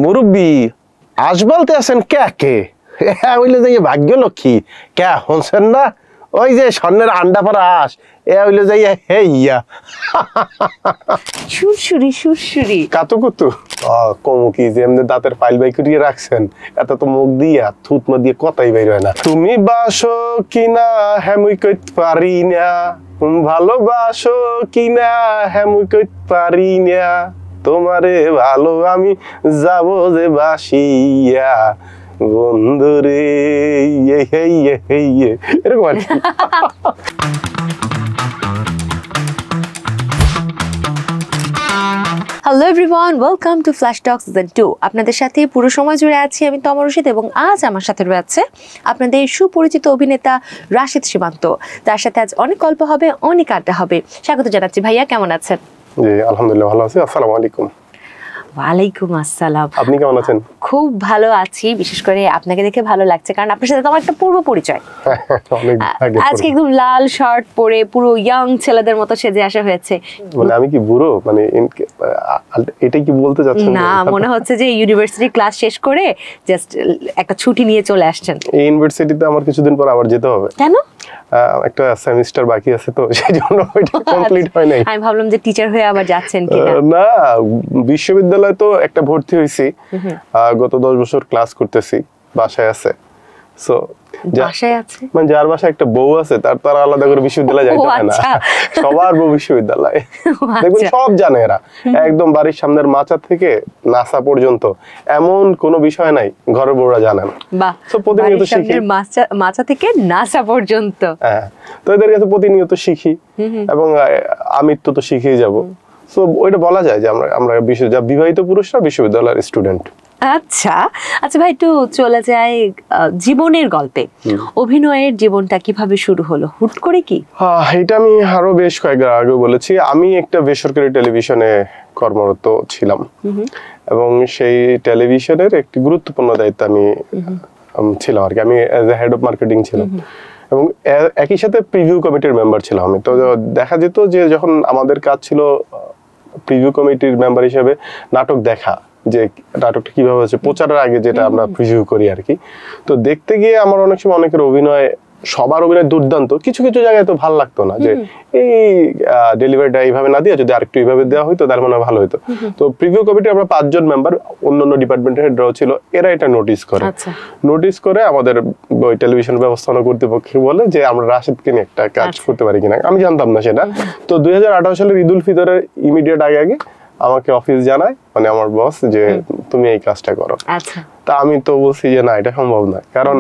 মুরব্বী আজ বলতে আছেন কে কে হইলে যে ভাগ্য লক্ষ্মী কে হনছেন না ওই যে স্বর্ণের আন্ডা পরা আস হইলে যাই হেইয়া সুরসুরি সুরসুরি কাতুকুতু কমু কি যে এমনি দাঁতের ফাইল বাই করিয়ে রাখছেন এত তো মুখ দিয়া থুতমা দিয়ে কথাই বের হয় না তুমি বাসো কিনা হেমুই কইতে পারি না ভালোবাসো কিনা হেমুই কইতে পারি না তোমারে ভালো আমি যাব যে বাসিয়া বন্ধুরে এরকম আর কি hello everyone welcome to flash Tux season 2 আপনাদের সাথে পুরো সময় জুড়ে আছি আমি তমর রশিদ এবং আজ আমার সাথে রয়েছে আপনাদের সুপরিচিত অভিনেতা রাশিদ সীমান্ত তার সাথে আজ অনেক গল্প হবে অনেক আড্ডা হবে স্বাগত জানাচ্ছি ভাইয়া কেমন আছেন জি আলহামদুলিল্লাহ ভালো আছি আসসালামু আলাইকুম ওয়ালাইকুম আসসালাম আপনি কেমন আছেন খুব ভালো আছি বিশেষ করে আপনাকে দেখে ভালো লাগছে কারণ আপনার সাথে তো আমার একটা পূর্ব পরিচয় আজকে একদম লাল শার্ট পরে পুরো ইয়াং ছেলেদের মতো সেজে আসা হয়েছে মানে আমি কি বুড়ো মানে এটাই কি বলতে যাচ্ছেন না মনে হচ্ছে যে ইউনিভার্সিটি ক্লাস শেষ করে জাস্ট একটা ছুটি নিয়ে চলে আসছেন এই ইউনিভার্সিটিতে আমার কিছুদিন পর আবার যেতে হবে কেন একটা সেমিস্টার বাকি আছে তো সেজন্য ওইটা কমপ্লিট হয় নাই আমি ভাবলাম যে টিচার হয়ে আবার যাচ্ছেন কিনা না বিশ্ববিদ্যালয়ে তো একটা ভর্তি হইছি গত 10 বছর ক্লাস করতেছি বাসায় আছে সো বাসায় আছে মানে যার বাসায় একটা বউ আছে তার আলাদা করে বিশ্ববিদ্যালয়ে যাইতে হয় না সবার বউ বিশ্ববিদ্যালয়ে দেখুন সব জানে এরা একদম বাড়ির সামনের মাচা থেকে নাসা পর্যন্ত এমন কোনো বিষয় নাই ঘরের বউরা জানেন বাহ সো প্রতিনিয়ত শিখি মাচা থেকে নাসা পর্যন্ত হ্যাঁ তো এদের কাছে প্রতিনিয়ত শিখি এবং আমি তো শিখেই যাব সো ওইটা বলা যায় যে আমরা বিবাহিত পুরুষরা বিশ্ববিদ্যালয়ের স্টুডেন্ট আচ্ছা আচ্ছা ভাই একটু চলে যায় জীবনের গল্পে অভিনয়ের জীবনটা কিভাবে শুরু হলো হুট করে কি এটা আমি আরো বেশ কয়েকবার আগে বলেছি আমি একটা বেসরকারি টেলিভিশনে কর্মরত ছিলাম এবং সেই টেলিভিশনের একটি গুরুত্বপূর্ণ দায়িত্ব আমি ছিলাম আর কি আমি as a head of marketing ছিলাম এবং একই সাথে প্রিভিউ কমিটির মেম্বার ছিলাম আমি তো দেখা যেত যে যখন আমাদের কাজ ছিল প্রিভিউ কমিটির মেম্বার হিসেবে নাটক দেখা যে নাটকটা কিভাবে হচ্ছে প্রচারের আগে যেটা আমরা প্রিভিউ করি আর কি তো দেখতে গিয়ে আমার অনেক সময় অনেকের অভিনয় সবার অভিনয় দুর্দান্ত কিছু কিছু জায়গায় তো ভালো লাগতো না যে এই ডেলিভারিটা এইভাবে না দিয়ে যদি আরেকটু এইভাবে দেওয়া হইতো তাহলে মনে হয় ভালো হতো তো প্রিভিউ কমিটি আমরা 5 জন মেম্বার অন্যান্য ডিপার্টমেন্টের হেডরাও ছিল এরা এটা নোটিস করে আমাদের ওই টেলিভিশন ব্যবস্থাপনা কর্তৃপক্ষ বলে যে আমরা রাশিদকে নিয়ে একটা কাজ করতে পারি কিনা আমি জানতাম না সেটা তো 2018 সালের ঈদুল ফিতরের ইমিডিয়েট আগে আমাকে অফিস জানায় মানে আমার বস যে তুমি এই কাজটা করো তা আমি তো বলছি যে না এটা সম্ভব না কারণ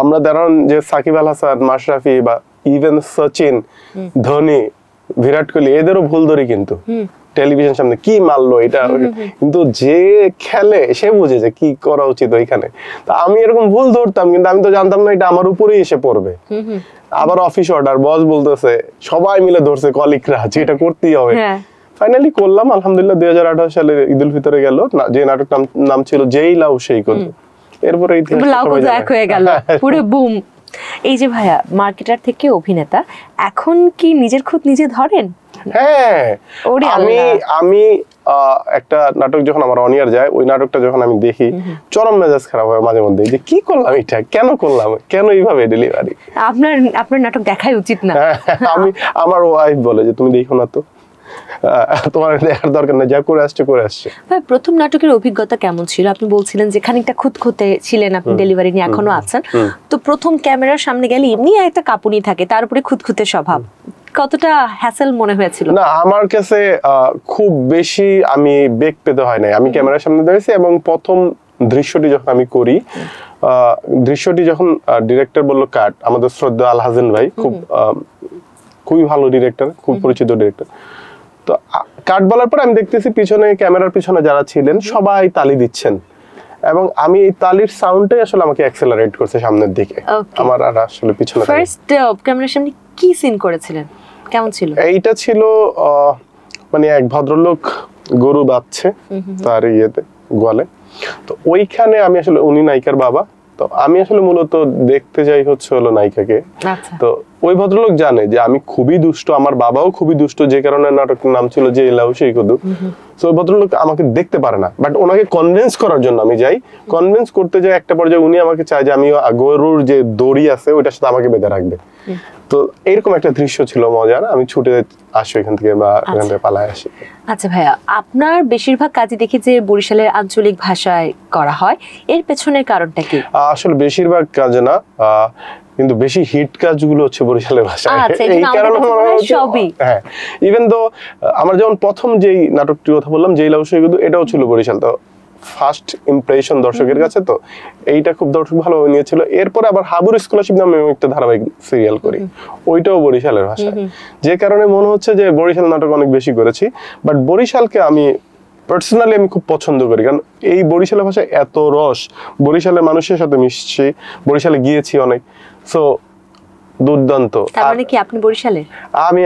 আমরা ধরুন যে সাকিব আল হাসান মাশরাফি বা ইভেন সচিন ধোনি বিরাট কোহলি এদেরও ভুল ধরি কিন্তু টেলিভিশন সামনে কি মারলো এটা কিন্তু যে খেলে সে বুঝে যে কি করা উচিত ওইখানে তা আমি এরকম ভুল ধরতাম কিন্তু আমি তো জানতাম না এটা আমার উপরেই এসে পড়বে আবার অফিস অর্ডার বস বলতেছে সবাই মিলে ধরছে কলিগরা যে এটা করতেই হবে ফাইনালি করলাম আলহামদুলিল্লাহ 2018 সালে ঈদুল ফিতরে গেল যে নাটকটার নাম ছিল যেই লাউ সেই করলো এরপরে হয়ে গেল পুরো বুম এই যে ভাইয়া মার্কেটার থেকে অভিনেতা এখন কি নিজের খুদ নিজে ধরেন হ্যাঁ আমি একটা নাটক যখন আমার অন ইয়ার যায় ওই নাটকটা যখন আমি দেখি চরম মেজাজ খারাপ হয় মাঝে মধ্যে যে কি করলাম এটা কেন করলাম কেন এইভাবে ডেলিভারি আপনার নাটক দেখাই উচিত না আমার ওয়াইফ বলে যে তুমি দেখো না তো তোমার দেখার দরকার নেই যা করে আসছে ভাই প্রথম নাটকের অভিজ্ঞতা কেমন ছিল আপনি বলছিলেন যে খানিকটা খুঁতখুঁতে ছিলেন আপনি ডেলিভারি নিয়ে এখনো আছেন তো প্রথম ক্যামেরার সামনে গেলে এমনি একটা কাঁপুনি থাকে তার উপরে খুঁতখুঁতে স্বভাব কতটা হ্যাসেল মনে হয়েছিল না আমার কাছে খুব বেশি আমি বেগ পেতে হয় নাই আমি ক্যামেরার সামনে দাঁড়িয়েছি এবং প্রথম দৃশ্যটি যখন আমি করি দৃশ্যটি যখন ডিরেক্টর বলল কাট আমাদের শ্রদ্ধা আল হাসান ভাই খুবই ভালো ডিরেক্টর খুব পরিচিত ডিরেক্টর তো কাট বলার পর আমি দেখতেছি পিছনে ক্যামেরার পিছনে যারা ছিলেন সবাই তালি দিচ্ছেন এবং আমি এই তালির সাউন্ডটাই আসলে আমাকে অ্যাক্সেলারেট করছে সামনের দিকে আমার আর আসলে পিছনে ফার্স্ট ক্যামেরার সামনে কি সিন করেছিলেন কেমন ছিল এইটা ছিল মানে এক ভদ্রলোক গরু বাঁধছে তার ইয়েতে গোয়ালে তো ওইখানে আমি আসলে উনি নায়িকার বাবা তো আমি আসলে মূলত দেখতে যাই হলো নায়িকাকে তো ওই ভদ্রলোক জানে যে আমি খুবই দুষ্ট, আমার বাবাও খুবই দুষ্ট, যে কারণে নাটকের নাম ছিল যে এলাও সেই কদু। তো ওই ভদ্রলোক আমাকে দেখতে পারে না, বাট ওনাকে কনভিন্স করার জন্য আমি যাই। কনভিন্স করতে যাই, একটা পর্যায়ে উনি আমাকে চায় যে আমি গরুর যে দড়ি আছে ওইটার সাথে আমাকে বেঁধে রাখবে। তো এরকম একটা দৃশ্য ছিল মজার, আমি ছুটে আসি এখান থেকে বা এখান থেকে পালায় আসি। আচ্ছা ভাইয়া, আপনার বেশিরভাগ কাজই দেখি যে বরিশালের আঞ্চলিক ভাষায় করা হয়, এর পেছনের কারণটা কি? আসলে বেশিরভাগ কাজ না, কিন্তু বেশি হিট কাজগুলো হচ্ছে বরিশালের ভাষায়। এই কারণে সবই, হ্যাঁ, ইভেন তো আমার যেমন প্রথম যেই নাটকটির কথা বললাম যেই লাউ সেই কদু, এটাও ছিল বরিশাল। তো ফার্স্ট ইমপ্রেশন দর্শকের কাছে, তো এইটা খুব দর্শক ভালোভাবে নিয়েছিল। এরপরে আবার হাবুর স্কলারশিপ নামে একটা ধারাবাহিক সিরিয়াল করি, ওইটাও বরিশালের ভাষায়, যে কারণে মনে হচ্ছে যে বরিশাল নাটক অনেক বেশি করেছি। বাট বরিশালকে আমি পার্সোনালি আমি খুব পছন্দ করি, কারণ এই বরিশালের ভাষায় এত রস, বরিশালের মানুষের সাথে মিশছি, বরিশালে গিয়েছি অনেক, সো দুর্দান্ত। তার মানে কি আপনি বরিশালের? আমি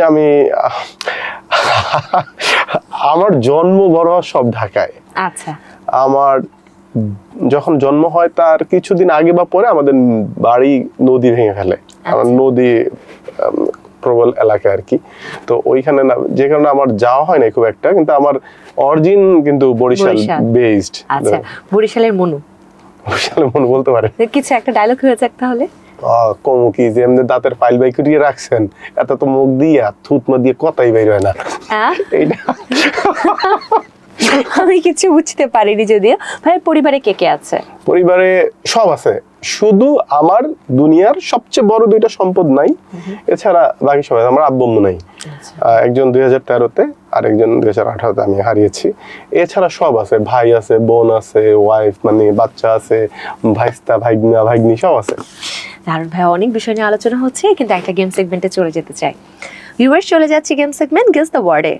আমার জন্ম বড় সব ঢাকায়। আচ্ছা। আমার যখন জন্ম হয় তার কিছুদিন আগে বা পরে আমাদের বাড়ি নদী ভেঙে ফেলে, আমার নদী প্রবল এলাকা আর কি। তো ওইখানে না, যে কারণে আমার যাওয়া হয় না খুব একটা, কিন্তু আমার অরিজিন কিন্তু বরিশাল বেসড। আচ্ছা, বরিশালের মনু, বরিশালের মনু বলতে পারে কিছু একটা ডায়লগ হয়ে যাক তাহলে। কমু কি যে এমনি দাঁতের ফাইল বাই করিয়ে রাখছেন, এত তো মুখ দিয়ে থুতমা দিয়ে কথাই বের হয় না। এইটা আমি কিছু বুঝতে পারিনি যদিও। ভাই পরিবারে কে কে আছে? পরিবারে সব আছে, শুধু আমার দুনিয়ার সবচেয়ে বড় দুইটা সম্পদ নাই, এছাড়া বাকি সবাই। আমার আব্বু আম্মু নাই, একজন 2013-তে আর একজন 2018-তে আমি হারিয়েছি। এছাড়া সব আছে, ভাই আছে, বোন আছে, ওয়াইফ মানে বাচ্চা আছে, ভাইস্তা ভাইগনা ভাইগনি সব আছে। দারুণ ভাই, অনেক বিষয় নিয়ে আলোচনা হচ্ছে, কিন্তু একটা গেম সেগমেন্টে চলে যেতে চাই। ভিউয়ার্স, চলে যাচ্ছি গেম সেগমেন্ট গেস দ্য ওয়ার্ডে।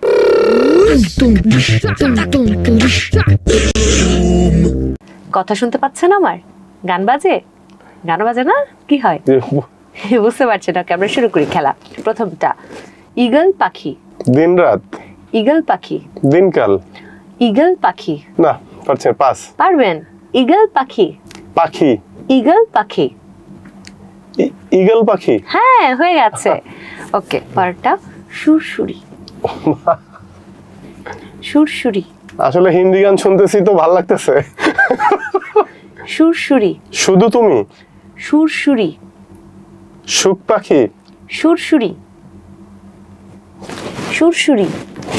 কথা শুনতে পাচ্ছেন আমার? গান বাজে? গান বাজে না? কি হয় বুঝতে পারছেন না? আমরা শুরু করি খেলা। প্রথমটা, ঈগল পাখি। দিন রাত। ঈগল পাখি। দিনকাল। ঈগল পাখি। না পারছেন, পাস। পারবেন? ঈগল পাখি। পাখি। ঈগল পাখি। ঈগল পাখি। হ্যাঁ, হয়ে গেছে। ওকে, পরেরটা, সুরসুরি। সুরসুরি। আসলে হিন্দি গান শুনতেছি তো ভালো লাগতেছে। সুরসুরি। শুধু তুমি। সুরসুরি। সুখ পাখি। সুরসুরি। সুরসুরি।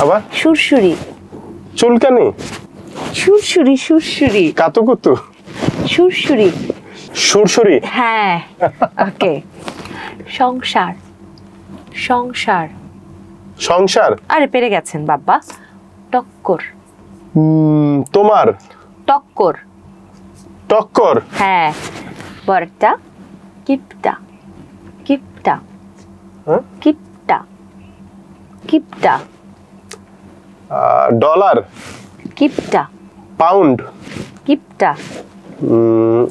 আবার সুরসুরি। চুলকানি। সুরসুরি। সুরসুরি। কাতুকুতু। সুরসুরি। সুরসুরি। হ্যাঁ, ওকে। সংসার। সংসার। সংসার। আরে পেরে গেছেন বাবা। টক্কর। তোমার। টক্কর। টক্কর। হ্যাঁ। পরেরটা, কিপটা। কিপটা। কিপটা। কিপটা। ডলার। কিপটা। পাউন্ড। কিপটা।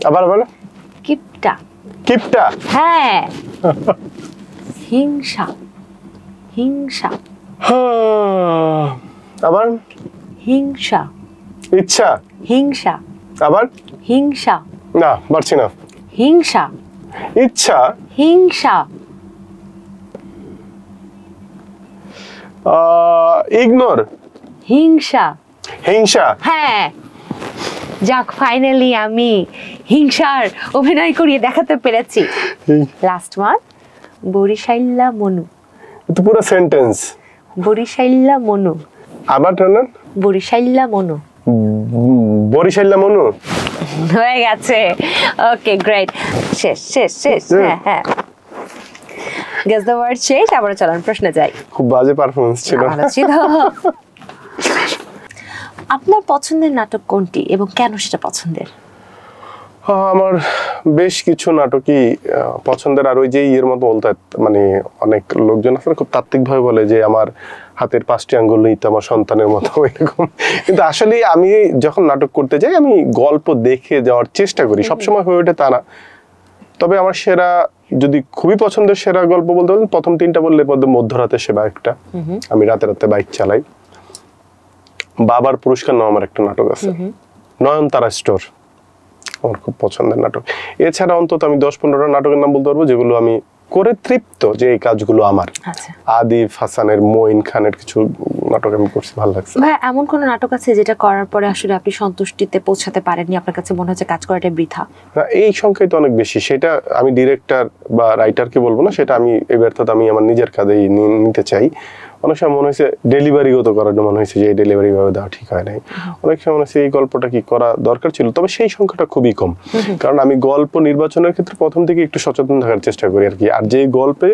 আবার বলো। কিপটা। কিপটা। হ্যাঁ। হিংসা। হিংসা। আবার। হিংসা। ইচ্ছা। হিংসা। আবার। হিংসা। না পারছি না। হিংসা। ইচ্ছা। হিংসা। ইগনোর। হিংসা। হিংসা। হ্যাঁ, যাক, ফাইনালি আমি হিংসার অভিনয় করিয়ে দেখাতে পেরেছি। লাস্ট ওয়ান, বরিশাইল্লা মনু। তো পুরো সেন্টেন্স। বরিশাইল্লা মনু। আবার টানেন। বরিশাইল্লা মনু। বরিশাইল্লা মনু। হয়ে গেছে। ওকে, গ্রেট। শেষ শেষ শেষ। হ্যাঁ হ্যাঁ, গেস দ্য ওয়ার্ড শেষ। আবার চলুন প্রশ্নে যাই। খুব বাজে পারফরম্যান্স ছিল। ভালো ছিল। আপনার পছন্দের নাটক কোনটি এবং কেন সেটা পছন্দের? আমার বেশ কিছু নাটকই পছন্দের। আর ওই যে ইয়ের মতো বলতে, মানে অনেক লোকজন আছে খুব তাত্ত্বিকভাবে বলে যে আমার হাতের 5টি আঙ্গুল নেই তো আমার সন্তানের মতো, এরকম। কিন্তু আসলে আমি যখন নাটক করতে যাই আমি গল্প দেখে যাওয়ার চেষ্টা করি, সবসময় হয়ে ওঠে তা না। তবে আমার সেরা, যদি খুবই পছন্দের সেরা গল্প বলতে বলেন, প্রথম 3টা বললে মধ্যে মধ্যরাতের সেবা একটা, আমি রাতে রাতে বাইক চালাই। বাবার পুরস্কার নাম আমার একটা নাটক আছে, নয়নতারা স্টোর, আমার খুব পছন্দের নাটক। এছাড়া অন্তত আমি 10-15টা নাটকের নাম বলতে পারবো যেগুলো আমি করে তৃপ্ত যে এই কাজগুলো আমার। আচ্ছা আদিফ হাসানের, মঈন খানের কিছু নাটক আমি করছি, ভালো লাগছে। ভাই এমন কোন নাটক আছে যেটা করার পরে আসলে আপনি সন্তুষ্টিতে পৌঁছাতে পারেননি, আপনার কাছে মনে হচ্ছে কাজ করাটা বৃথা? না, এই সংখ্যাই তো অনেক বেশি। সেটা আমি ডিরেক্টর বা রাইটারকে বলবো না, সেটা আমি এই ব্যর্থতা আমি আমার নিজের কাঁধেই নিতে চাই। অনেক সময় মনে হয়েছে ডেলিভারিগত করার জন্য মনে হয়েছে যে এই ডেলিভারি ভাবে দেওয়া ঠিক হয় নাই। অনেক সময় মনে হচ্ছে এই গল্পটা কি করা দরকার ছিল, তবে সেই সংখ্যাটা খুবই কম। কারণ আমি গল্প নির্বাচনের ক্ষেত্রে প্রথম থেকে একটু সচেতন থাকার চেষ্টা করি আর কি। আর যে গল্পে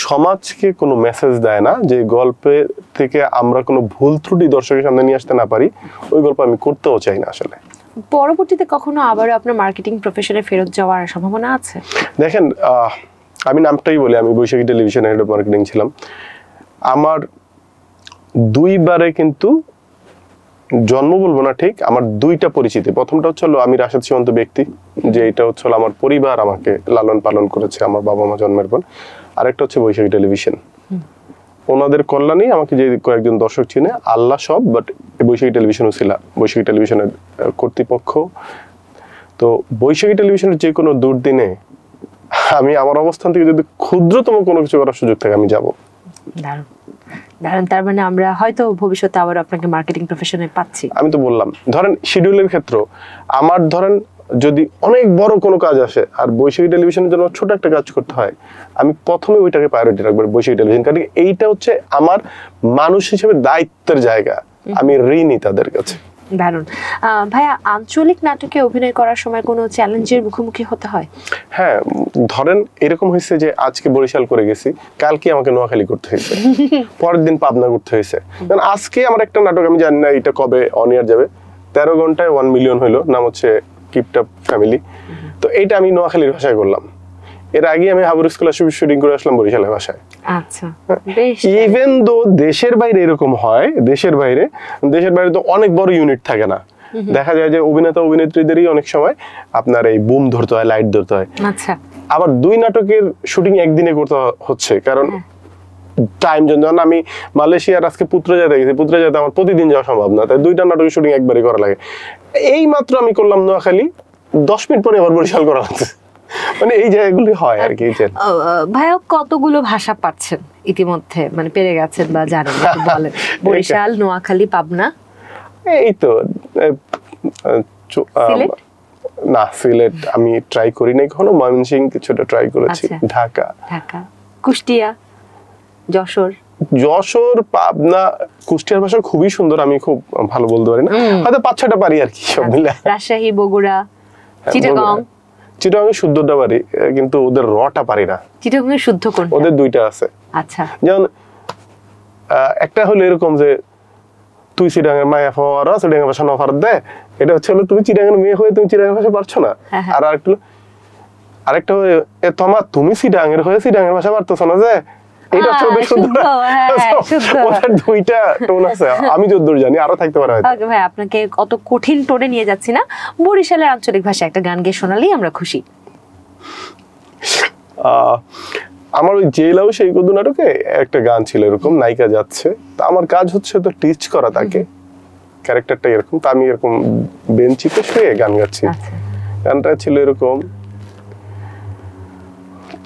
সমাজকে কোনো মেসেজ দেয় না, যে গল্পে থেকে আমরা কোনো ভুল ত্রুটি দর্শকের সামনে নিয়ে আসতে না পারি, ওই গল্প আমি করতেও চাই না আসলে। পরবর্তীতে কখনো আবারও আপনার মার্কেটিং প্রফেশনে ফেরত যাওয়ার সম্ভাবনা আছে? দেখেন, আমি নামটাই বলি, আমি বৈশাখী টেলিভিশনে হেড অফ মার্কেটিং ছিলাম। আমার দুইবারে কিন্তু জন্ম বলবো না ঠিক, আমার দুইটা পরিচিতি। প্রথমটা হচ্ছে আমি রাশেদ সীমান্ত ব্যক্তি, যে এটা হচ্ছে আমার পরিবার আমাকে লালন পালন করেছে, আমার বাবা মা জন্মের পর। আরেকটা হচ্ছে বৈশাখী টেলিভিশন, ওনাদের কল্যাণেই আমাকে যে কয়েকজন দর্শক চিনে আল্লাহ সব, বাট বৈশাখী টেলিভিশনও ছিল, বৈশাখী টেলিভিশনের কর্তৃপক্ষ। তো বৈশাখী টেলিভিশনের যে কোনো দুর্দিনে আমি আমার অবস্থান থেকে যদি ক্ষুদ্রতম কোনো কিছু করার সুযোগ থাকে আমি যাব। দারুণ দারুণ। তার মানে আমরা হয়তো ভবিষ্যতে আবার আপনাকে মার্কেটিং প্রফেশনে পাচ্ছি। আমি তো বললাম, ধরেন শিডিউলের ক্ষেত্র আমার, ধরেন যদি অনেক বড় কোনো কাজ আসে আর বৈশাখী টেলিভিশনের জন্য ছোট একটা কাজ করতে হয়, আমি প্রথমে ওইটাকে প্রায়োরিটি রাখবো, বৈশাখী টেলিভিশন। কারণ এইটা হচ্ছে আমার মানুষ হিসেবে দায়িত্বের জায়গা, আমি ঋণী তাদের কাছে। দারুণ। ভাইয়া, আঞ্চলিক নাটকে অভিনয় করার সময় কোনো চ্যালেঞ্জের মুখোমুখি হতে হয়? হ্যাঁ, ধরেন এরকম হয়েছে যে আজকে বরিশাল করে গেছি, কালকে আমাকে নোয়াখালী করতে হয়েছে, পরের দিন পাবনা করতে হয়েছে। কারণ আজকে আমার একটা নাটক, আমি জানি না এটা কবে অন এয়ার যাবে, 13 ঘন্টায় 1 মিলিয়ন হইলো, নাম হচ্ছে কিপটা ফ্যামিলি। তো এইটা আমি নোয়াখালীর ভাষায় করলাম। এর আগে আমি হাবুর স্কুল শুটিং করে আসলাম বরিশালের ভাষায়। আচ্ছা, বেশ। ইভেন দো দেশের বাইরে এরকম হয়, দেশের বাইরে তো অনেক বড় ইউনিট থাকে না, দেখা যায় যে অভিনেতা অভিনেত্রীদেরই অনেক সময় আপনার এই বুম ধরতে হয়, লাইট ধরতে হয়। আচ্ছা, আবার 2 নাটকের শুটিং একদিনে করতে হচ্ছে, কারণ টাইম জোন। যেমন আমি মালয়েশিয়ার আজকে পুত্রজাতে গেছি, পুত্রজাতে আমার প্রতিদিন যাওয়া সম্ভব না, তাই 2টা নাটকের শুটিং একবারই করা লাগে। এই মাত্র আমি করলাম নোয়াখালী, 10 মিনিট পরে আবার বরিশাল করা হচ্ছে। মানে এই জায়গাগুলি হয় আর কি। ভাইয়া, কতগুলো ভাষা পাচ্ছেন ইতিমধ্যে, মানে পেরে গেছেন বা জানেন? বলেন। বরিশাল, নোয়াখালী, পাবনা, এই তো। না, সিলেট আমি ট্রাই করি নাই কখনো, ময়মনসিংহ কিছুটা ট্রাই করেছি, ঢাকা, কুষ্টিয়া, যশোর, পাবনা। কুষ্টিয়ার ভাষা খুবই সুন্দর, আমি খুব ভালো বলতে পারি না, হয়তো 5-6টা পারি আর কি সব মিলে। রাজশাহী, বগুড়া, চিটাগং শুদ্ধটা পারি, কিন্তু ওদের রটা পারি না। চিটাগং এর শুদ্ধ কোনটা? ওদের 2টা আছে। আচ্ছা, যেমন একটা হলো এরকম যে তুই চিটাগাংয়ের মায়া ফওয়ারা চিটাগাং ভাষা না পারত দে, এটা হচ্ছে হলো তুমি চিটাগাংয়ের মেয়ে হয়ে তুমি চিটাগাং ভাষা পারছো না। আর আরেকটা এ তোমার তুমি চিটাগাংয়ের হয়ে চিটাগাংয়ের ভাষা পারতেছো না, যে এটা হচ্ছে ওদের শুদ্ধ। ওদের 2টা টোন আছে, আমি যতদূর জানি আরো থাকতে পারে হয়তো। ওকে ভাই, আপনাকে অত কঠিন টোনে নিয়ে যাচ্ছি না, বরিশালের আঞ্চলিক ভাষায় একটা গান গেয়ে শোনালেই আমরা খুশি। আমার ওই জেলাও সেই কদু নাটকে একটা গান ছিল এরকম, নায়িকা যাচ্ছে, তা আমার কাজ হচ্ছে তো টিচ করা তাকে, ক্যারেক্টারটা এরকম, তা আমি এরকম বেঞ্চিতে শুয়ে গান গাচ্ছি। গানটা ছিল এরকম,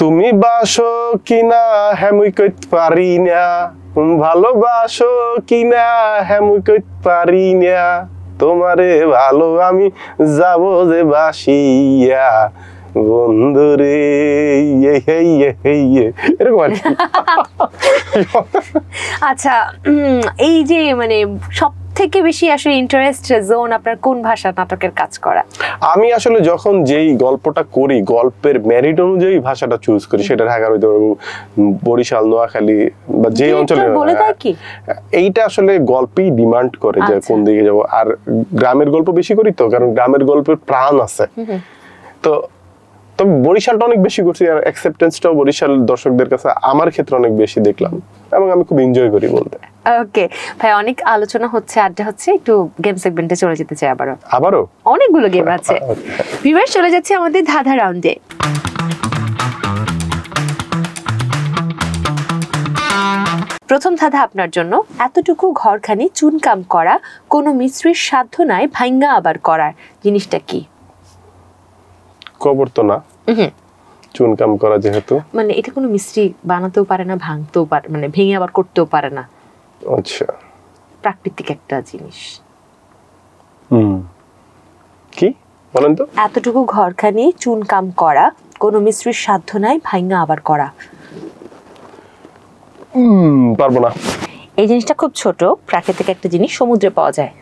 তুমি বাসো কিনা হেমুই কইতে পারি না, ভালোবাসো কিনা হেমুই কইতে পারি না, তোমারে ভালো আমি যাব যে বাসিয়া বন্ধুরে, এরকম আর কি। আচ্ছা, এই যে মানে সব থেকে বেশি আসলে ইন্টারেস্ট জোন আপনার কোন ভাষা নাটকের কাজ করা? আমি আসলে যখন যেই গল্পটা করি, গল্পের মেরিট অনুযায়ী ভাষাটা চুজ করি, সেটা ঢাকার হইতে পারবো, বরিশাল, নোয়াখালী বা যে অঞ্চলে। এইটা আসলে গল্পই ডিমান্ড করে যে কোন দিকে যাব। আর গ্রামের গল্প বেশি করি তো, কারণ গ্রামের গল্পের প্রাণ আছে। তো তবে বরিশালটা অনেক বেশি করছি, আর অ্যাকসেপ্টেন্সটাও বরিশাল দর্শকদের কাছে আমার ক্ষেত্রে অনেক বেশি দেখলাম, এবং আমি খুব এনজয় করি বলতে। ওকে ভাই, অনেক আলোচনা হচ্ছে, আড্ডা হচ্ছে, একটু গেম সেগমেন্টে চলে যেতে চাই। আবারও অনেকগুলো গেম আছে। ভিউয়ার্স, চলে যাচ্ছে আমাদের ধাঁধা রাউন্ডে। প্রথম ধাঁধা আপনার জন্য। এতটুকু ঘরখানি চুনকাম করা, কোনো মিস্ত্রির সাধ্য নাই ভাঙ্গা আবার করার, জিনিসটা কি? কবর তো না, চুনকাম করা যেহেতু, মানে এটা কোনো মিস্ত্রি বানাতেও পারে না, ভাঙতেও পারে, মানে ভেঙে আবার করতেও পারে না, আচ্ছা প্রাকৃতিক একটা জিনিস। কি বলেন তো? এতটুকু ঘরখানি চুনকাম করা, কোনো মিস্ত্রির সাধ্য নাই ভাঙা আবার করা। পারবো না। এই জিনিসটা খুব ছোট, প্রাকৃতিক একটা জিনিস, সমুদ্রে পাওয়া যায়।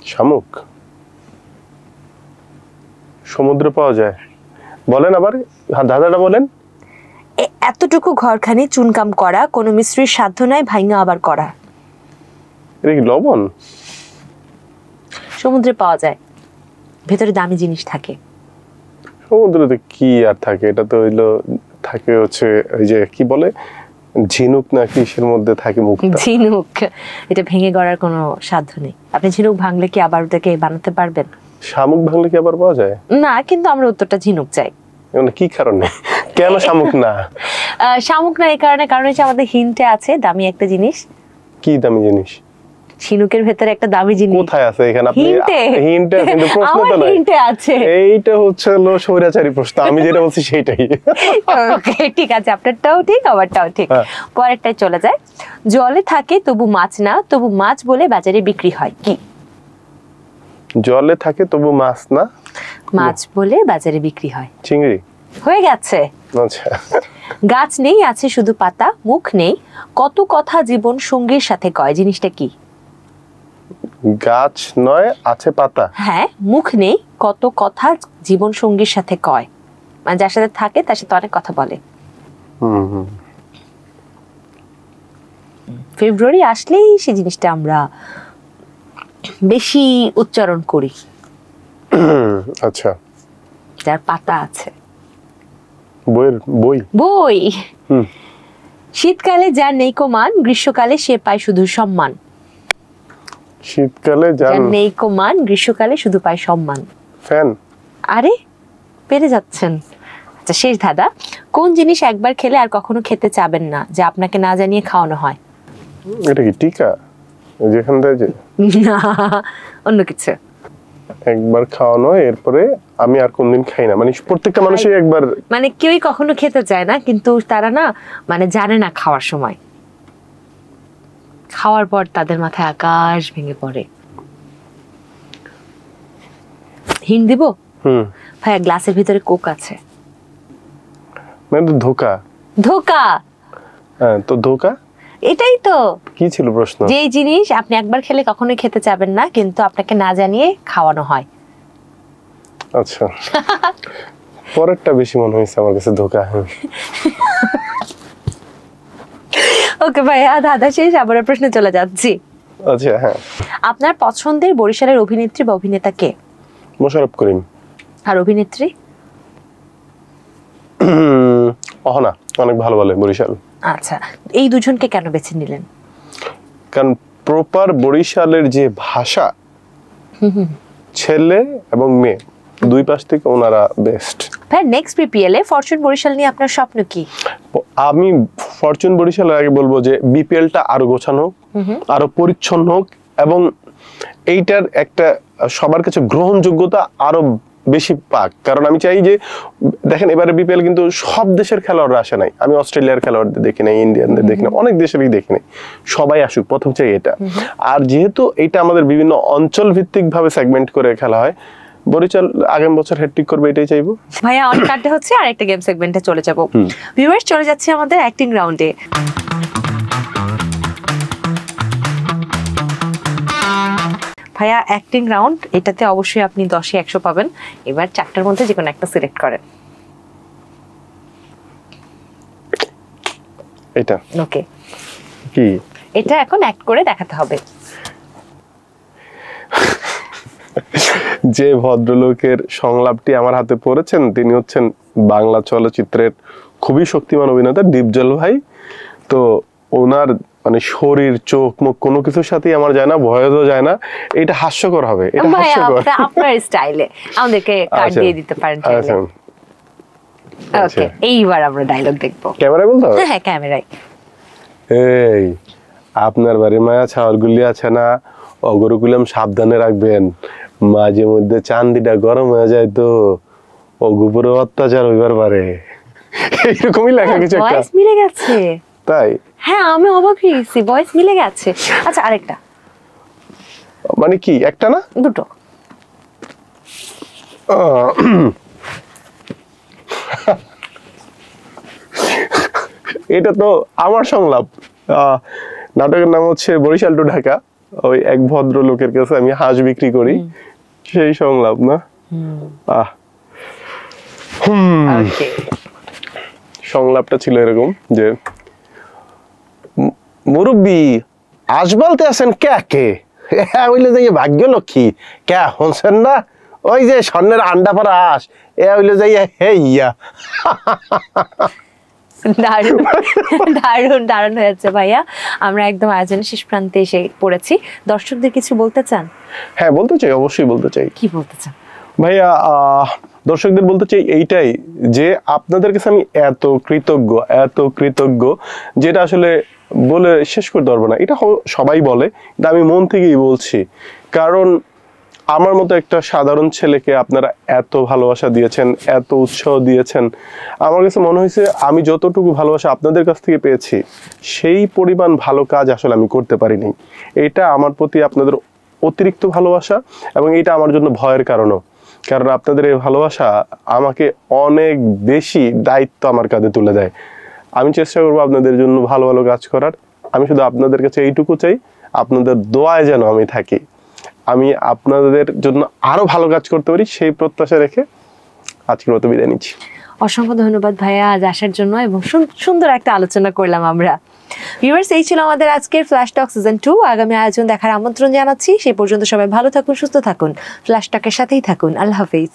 শামুক সমুদ্রে পাওয়া যায়, বলেন আবার দাদাটা বলেন। এতটুকু ঘরখানি চুনকাম করা, কোনো মিস্ত্রির সাধ্য নাই ভাঙা আবার করা। এটা কি লবণ? সমুদ্রে পাওয়া যায়, ভেতরে দামি জিনিস থাকে। সমুদ্রেতে কি আর থাকে, এটা তো হইলো থাকে হচ্ছে ওই যে কি বলে ঝিনুক না কিসের মধ্যে থাকে মুক্তা। ঝিনুক, এটা ভেঙে গড়ার কোনো সাধ্য নেই। আপনি ঝিনুক ভাঙলে কি আবার ওটাকে বানাতে পারবেন? শামুক ভাঙলে কি আবার পাওয়া যায়? না, কিন্তু আমরা উত্তরটা ঝিনুক চাই। মানে কি কারণে, কেন শামুক না? শামুক না এই কারণে, কারণ হচ্ছে আমাদের হিন্টে আছে দামি একটা জিনিস। কি দামি জিনিস? ঝিনুকের ভেতরে একটা দামি জিনিস কোথায় আছে এখানে? আপনি হিন্টে কিন্তু প্রশ্ন তো নাই। হিন্টে আছে। এইটা হচ্ছে হলো স্বৈরাচারী প্রশ্ন, আমি যেটা বলছি সেটাই। ওকে ঠিক আছে, আপনারটাও ঠিক আমারটাও ঠিক। পরেরটাই চলে যায়। জলে থাকে তবু মাছ না, তবু মাছ বলে বাজারে বিক্রি হয়, কি? জলে থাকে তবু মাছ না, মাছ বলে বাজারে বিক্রি হয়। চিংড়ি। হয়ে গেছে। আচ্ছা। গাছ নেই আছে শুধু পাতা, মুখ নেই কত কথা জীবন সঙ্গীর সাথে কয়, জিনিসটা কি? গাছ নয় আছে পাতা, হ্যাঁ, মুখ নেই কত কথা জীবন সঙ্গীর সাথে কয়, মানে যার সাথে থাকে তার সাথে অনেক কথা বলে। ফেব্রুয়ারি আসলেই সেই জিনিসটা আমরা বেশি উচ্চারণ করি। আচ্ছা। যার পাতা আছে। বইয়ের বই। বই। শীতকালে যার নেইকো মান, গ্রীষ্মকালে সে পায় শুধু সম্মান। শীতকালে যার নেইকো মান, গ্রীষ্মকালে শুধু পায় সম্মান। ফ্যান। আরে পেরে যাচ্ছেন। আচ্ছা, শেষ ধাঁধা। কোন জিনিস একবার খেলে আর কখনো খেতে চাবেন না, যা আপনাকে না জানিয়ে খাওয়ানো হয়? এটা কি টিকা? যেখান থেকে না, অন্য কিছু। একবার খাওয়ানো, এরপরে আমি আর কোনদিন খাই না, মানে প্রত্যেকটা মানুষই একবার, মানে কেউই কখনো খেতে চায় না, কিন্তু তারা না মানে জানে না খাওয়ার সময়, খাওয়ার পর তাদের মাথায় আকাশ ভেঙে পড়ে। হিন্ট দিব? ভাইয়া গ্লাসের ভিতরে কোক আছে। মানে তো ধোকা। ধোকা। হ্যাঁ, তো ধোকা এটাই তো। কি ছিল প্রশ্ন? যেই জিনিস আপনি একবার খেলে কখনোই খেতে চাবেন না, কিন্তু আপনাকে না জানিয়ে খাওয়ানো হয়। আচ্ছা, পরেরটা বেশি মনে হয়েছে আমার কাছে ধোকা। ওকে ভাইয়া, দাদা শেষ, আবার প্রশ্নে চলে যাচ্ছি। আচ্ছা, হ্যাঁ। আপনার পছন্দের বরিশালের অভিনেত্রী বা অভিনেতা কে? মোশাররফ করিম। আর অভিনেত্রী? অহনা, অনেক ভালো বলে বরিশাল। আচ্ছা, এই দুজনকে কেন বেছে নিলেন? কারণ প্রপার বরিশালের যে ভাষা, ছেলে এবং মেয়ে দুই পাশ থেকে ওনারা বেস্ট। ভাই, নেক্সট বিপিএল এ ফরচুন বরিশাল নিয়ে আপনার স্বপ্ন কি? আমি ফরচুন বরিশালের আগে বলবো যে বিপিএলটা আরো গোছানো হোক, আরো পরিচ্ছন্ন হোক, এবং এইটার একটা সবার কাছে গ্রহণযোগ্যতা আরো বেশি পাক। কারণ আমি চাই যে, দেখেন এবারে বিপিএল কিন্তু সব দেশের খেলোয়াড়রা আসে নাই, আমি অস্ট্রেলিয়ার খেলোয়াড়দের দেখি নাই, ইন্ডিয়ানদের দেখি নাই, অনেক দেশেরই দেখি নাই, সবাই আসুক, প্রথম চাই এটা। আর যেহেতু এটা আমাদের বিভিন্ন অঞ্চল ভিত্তিক ভাবে সেগমেন্ট করে খেলা হয়, বরিশাল আগামী বছর হ্যাটট্রিক করবে, এটাই চাইবো। ভাইয়া অনেক কাটতে হচ্ছে, আর একটা গেম সেগমেন্টে চলে যাব। ভিউয়ার্স, চলে যাচ্ছে আমাদের অ্যাক্টিং রাউন্ডে। ভাইয়া, অ্যাক্টিং রাউন্ড, এটাতে অবশ্যই আপনি 10-এ 100 পাবেন। এবার 4টার মধ্যে যে কোনো একটা সিলেক্ট করেন। এটা ওকে, কি? এটা এখন অ্যাক্ট করে দেখাতে হবে। যে ভদ্রলোকের সংলাপটি আমার হাতে পড়েছেন, তিনি হচ্ছেন বাংলা চলচ্চিত্রের খুবই শক্তিমান অভিনেতা ডিপজল ভাই। তো ওনার মানে শরীর, চোখ, মুখ কোনো কিছুর সাথেই আমার যায় না, ভয়ও যায় না। এটা হাস্যকর হবে, এটা হাস্যকর। আপনার স্টাইলে আমাদেরকে কার্ড দিয়ে দিতে পারেন চাইলে। ওকে, এইবার আমরা ডায়লগ দেখব। ক্যামেরায় বলতে হবে? হ্যাঁ, ক্যামেরায়। এই, আপনার বাড়ির মায়া ছাওয়ারগুলি আছে না, অগরকুলাম সাবধানে রাখবেন, মাঝে মধ্যে চান্দিটা গরম হয়ে যায় তো, ও গুপুরে অত্যাচার হইবার পারে, এইরকমই লেখা কিছু একটা। ভয়েস মিলে গেছে। তাই? হ্যাঁ আমি অবাক হয়ে গেছি, ভয়েস মিলে গেছে। আচ্ছা আরেকটা। মানে কি একটা না দুটো। এটা তো আমার সংলাপ। নাটকের নাম হচ্ছে বরিশাল টু ঢাকা। ওই এক ভদ্র লোকের কাছে আমি হাঁস বিক্রি করি, সেই সংলাপ না? সংলাপটা ছিল এরকম যে, মুরব্বী আজ বলতে আছেন কে কে হইলে যে ভাগ্য লক্ষ্মী কে হনছেন না, ওই যে স্বর্ণের আন্ডা পরা আস হইলে যাই হে ইয়া। দারুণ দারুণ দারুণ হয়েছে ভাইয়া। আমরা একদম আয়োজনের শেষ প্রান্তে এসে পড়েছি, দর্শকদের কিছু বলতে চান? হ্যাঁ বলতে চাই, অবশ্যই বলতে চাই। কি বলতে চান ভাইয়া? দর্শকদের বলতে চাই এইটাই যে আপনাদের কাছে আমি এত কৃতজ্ঞ যেটা আসলে বলে শেষ করতে পারবো না। এটা সবাই বলে, কিন্তু আমি মন থেকেই বলছি, কারণ আমার মতো একটা সাধারণ ছেলেকে আপনারা এত ভালোবাসা দিয়েছেন, এত উৎসাহ দিয়েছেন। আমার কাছে মনে হয়েছে আমি যতটুকু ভালোবাসা আপনাদের কাছ থেকে পেয়েছি সেই পরিমাণ ভালো কাজ আসলে আমি করতে পারিনি। এটা আমার প্রতি আপনাদের অতিরিক্ত ভালোবাসা, এবং এটা আমার জন্য ভয়ের কারণও। কারণ আপনাদের এই ভালোবাসা আমাকে অনেক বেশি দায়িত্ব আমার কাঁধে তুলে দেয়। আমি চেষ্টা করবো আপনাদের জন্য ভালো ভালো কাজ করার। আমি শুধু আপনাদের কাছে এইটুকু চাই, আপনাদের দোয়ায় যেন আমি থাকি, আমি আপনাদের জন্য আরো ভালো কাজ করতে পারি, সেই প্রত্যাশা রেখে আজকের মতো বিদায় নিচ্ছি। অসংখ্য ধন্যবাদ ভাইয়া আজ আসার জন্য, এবং সুন্দর একটা আলোচনা করলাম আমরা। ভিউয়ার্স, এই ছিল আমাদের আজকের ফ্ল্যাশ টক সিজন 2। আগামী আয়োজন দেখার আমন্ত্রণ জানাচ্ছি। সেই পর্যন্ত সবাই ভালো থাকুন, সুস্থ থাকুন, ফ্ল্যাশ টকের সাথেই থাকুন। আল্লাহ হাফেজ।